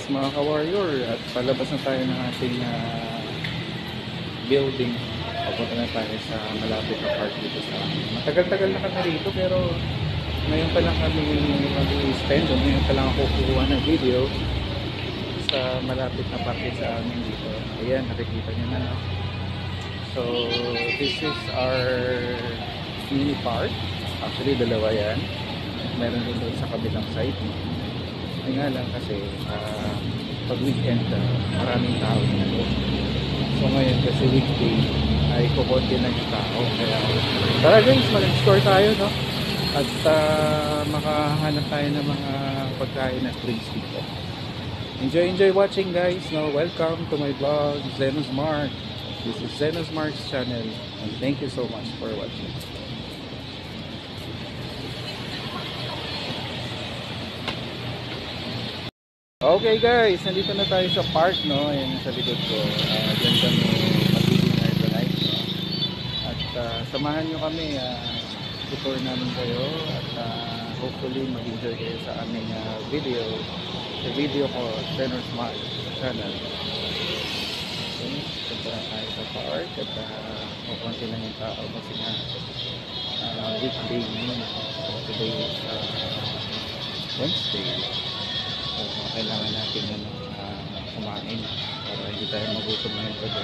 mga ka-warrior, at palabas na tayo ng ating building. Papunta na tayo sa malapit na park dito sa amin. Matagal-tagal na kami rito pero ngayon pa lang kami mag-spend o ngayon pa lang ako kukuha ng video sa malapit na park sa amin dito. Ayan, nakikita nyo na. So, this is our mini park. Actually, dalawa yan. Meron din doon sa kabilang side. Ay nga lang kasi pag weekend maraming tao dito. So ngayon kasi weekday ay kukunti na yung tao. Kaya tara guys, mag-explore tayo, no? At makahanap tayo ng mga pagkain at drinks dito. Enjoy watching guys, no? Welcome to my vlog, Zenos Mark. This is Zenos Mark's channel and thank you so much for watching. Okay guys, nandito na tayo sa park, no? Ayan sa likod ko. Diyan kami mag-dinner tonight, no? At samahan nyo kami, tutor namin kayo at hopefully mag-enjoy kayo sa aming video. Sa video ko, Zenos Mark channel. Okay, punta na tayo sa park at kukunti lang yung tao kasi nga weekday ngayon. So today is Wednesday. So kailangan natin kumain para hindi tayo magutom ngayon pag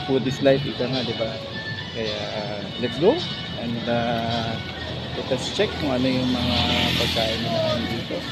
food is life, ika nga, diba? Kaya let's go and let us check kung ano yung mga pagkain na dito.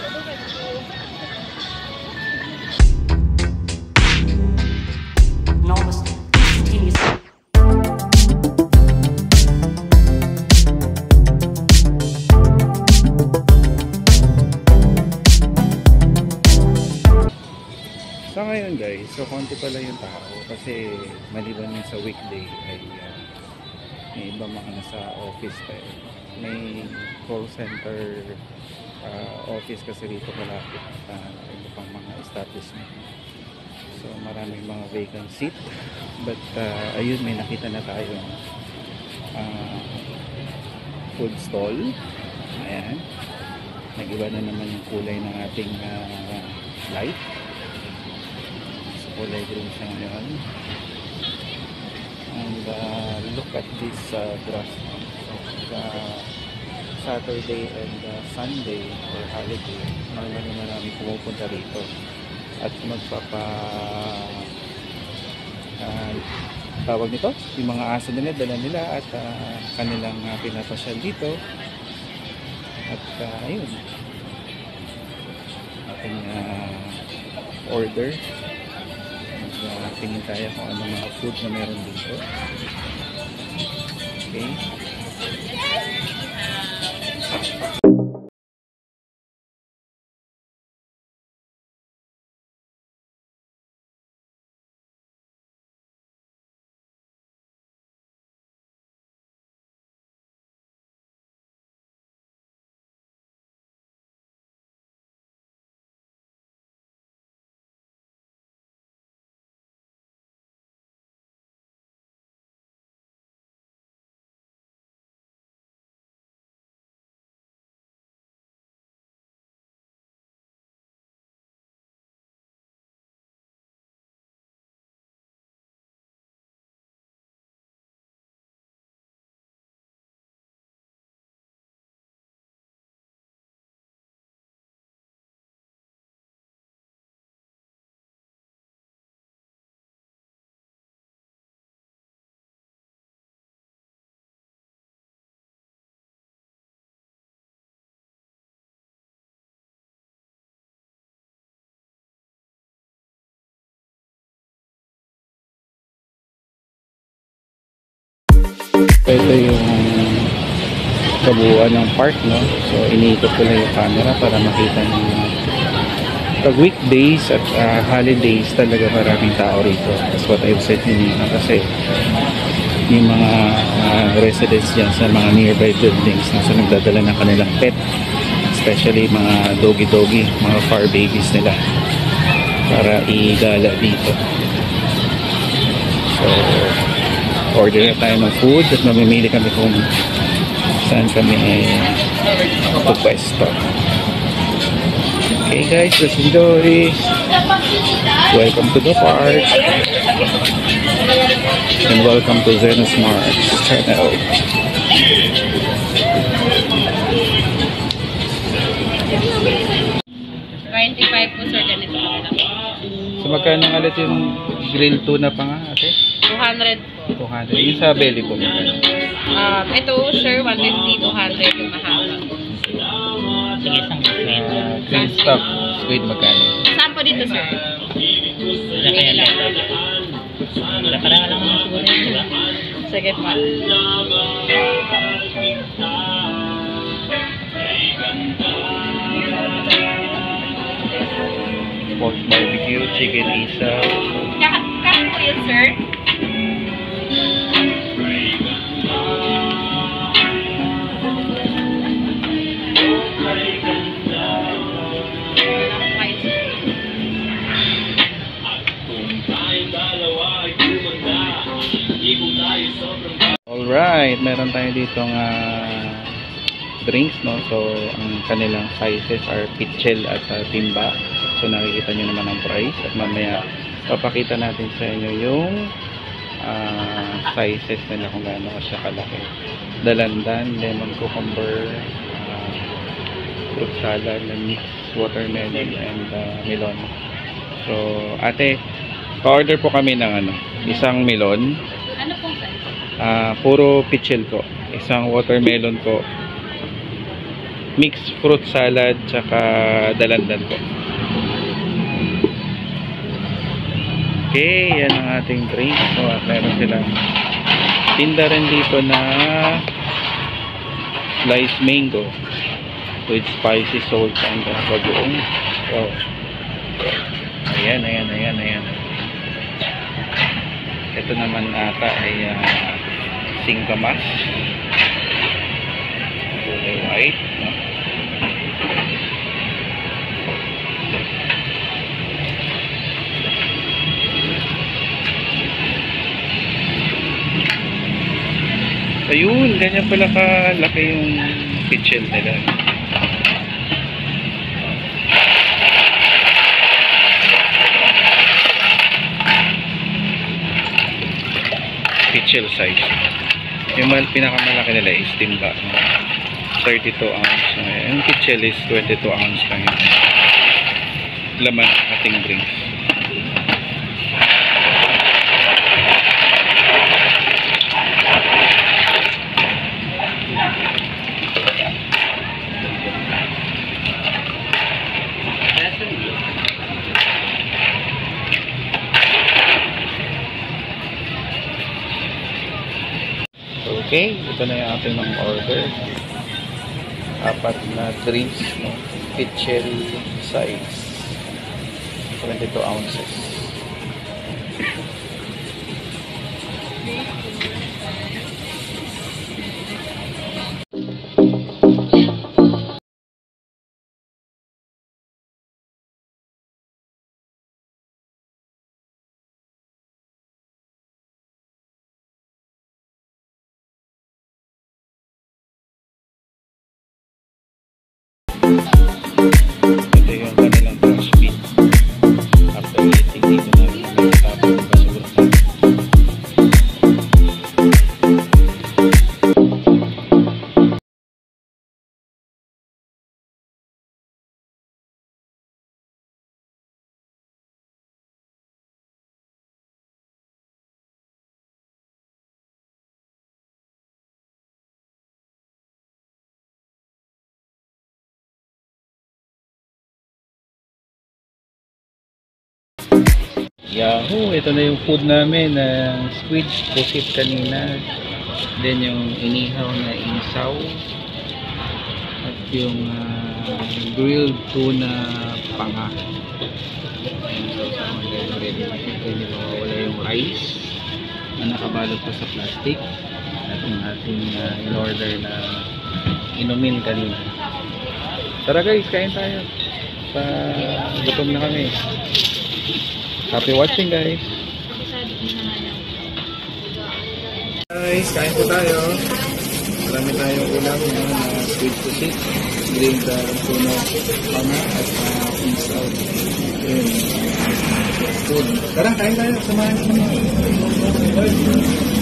So ngayon guys, so konti pala yung tao kasi maliban yun sa weekday ay may iba mga nasa office tayo. May call center office kasi rito malapit, iba pang mga establishment. So maraming mga vacant seat, but ayun, may nakita na tayo food stall. Ayan, nag-iba na naman yung kulay ng ating light. Kulay green siya ngayon. And look at this grass. So, Saturday and Sunday or holiday, normally marami pumupunta rito at tawag nito, yung mga aso nila, dala nila at kanilang pinapasyal dito. At ayun, ating order. Tingin tayo kung ano mga food na meron dito. Okay. Ito yung kabuuan ng park, no? So iniikot ko lang yung camera para makita niyo. Pag weekdays at holidays talaga maraming tao rito. That's what I've said nila kasi yung mga residents dyan sa mga nearby buildings na nagdadala ng kanilang pet, especially mga doggy, mga fur babies nila para igala dito. So order na tayo ng food at mamimili kami kung saan kami pupwesto. Okay guys, let's enjoy. Welcome to the park. And welcome to Zenus Mars channel. 25 po sir, ganito lang. So magkano nga ulit yung grilled tuna pa nga ate? 200 po. 200. Yung sa belly po magkano? Ito sir, 150, 200 yung mahaba. Sige, isang Grilled stuff, squid magkano? Saan po dito sir? Wala kaya lang. Wala ka lang naman siguro yun, diba? Sige po. Pork barbecue, chicken isaw. Kaka po yun sir? Alright, meron tayo dito nga drinks, no? So, ang kanilang sizes are pitchel at timba. So, nakikita nyo naman ang price. At mamaya, papakita natin sa inyo yung sizes nila kung gaano siya kalaki. Dalandan, lemon cucumber, fruit salad, mixed watermelon, and melon. So, ate, pa-order po kami ng isang melon. Ano pong size? Puro pitchel po. Isang watermelon po. Mixed fruit salad, tsaka dalandan po. Okay, yan ang ating drink. So, at meron silang tinda rin dito na sliced mango with spicy salt and bagoong. So, ayan. Ito naman ata ay singkamas. Kulay white. No? Ayun, ganyan pala kalaki yung pitchel nila. Pitchel size. Yung pinakamalaki nila is timba. 32 ounce. Yung pitchel is 22 ounce lang yun. Laman ng ating drinks. Okay, ito na yung ating mga order. 4 na drinks, no? Pitchel size. 22 ounces. Ito yung kanilang trash bin. After eating, dito namin tapos yung basura namin. Yahoo! Ito na yung food namin ng squid pusit kanina. Then yung inihaw na isaw. At yung grilled tuna panga. Ayan, so sama ready. Hindi mawawala yung rice na nakabalot pa sa plastic. At yung ating in-order na inumin kanina. Tara guys, kain tayo. Gutom na kami. Happy watching guys. Guys, kain po tayo. marami tayong ulam na sweet pusit, green sa puno, panga, at peace out. Yun. Food. Tara, kain tayo. Samahan ko naman.